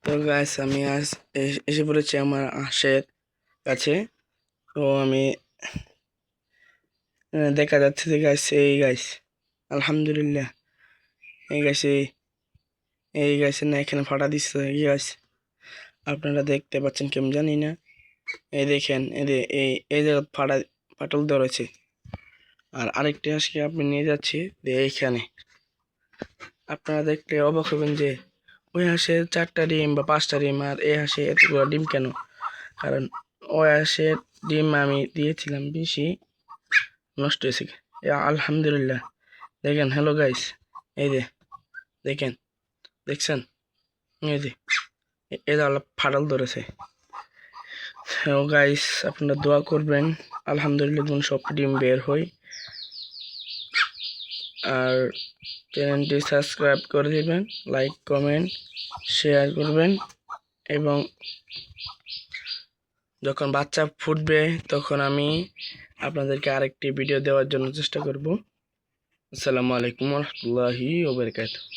তো গাইস আমি আজ এসে পড়েছি আমার হাঁসের কাছে। তো আমি দেখা যাচ্ছে যে গাইস এই গাইস আলহামদুলিল্লাহ এই গাইস এই গাইসের না এখানে ফাটা দিচ্ছে এই গাইস আপনারা দেখতে পাচ্ছেন কেমন জানি না। এই দেখেন এই এই জায়গা ফাটল ধরেছে। আর আরেকটি হাঁসকে আপনি নিয়ে যাচ্ছি এইখানে। আপনারা দেখলে অবাক হবেন যে ওই হাঁসের 4টা ডিম বা 5টা ডিম আর এই হাঁসে এতগুলো ডিম কেন। কারণ ওই হাঁসের ডিম আমি দিয়েছিলাম বেশি, নষ্ট হয়েছে। আলহামদুলিল্লাহ দেখেন। হ্যালো গাইস, এই যে দেখেন, দেখছেন এই যে এটা ফাটল ধরেছে। হ্যালো গাইস, আপনারা দোয়া করবেন আলহামদুলিল্লাহ যেন সব ডিম বের হয়। আর চ্যানেলটি সাবস্ক্রাইব করে দেবেন, লাইক কমেন্ট শেয়ার করবেন এবং যখন বাচ্চা ফুটবে তখন আমি আপনাদেরকে আরেকটি ভিডিও দেওয়ার জন্য চেষ্টা করব। আসসালামু আলাইকুম ওয়া রাহমাতুল্লাহি ওয়া বারাকাতুহু।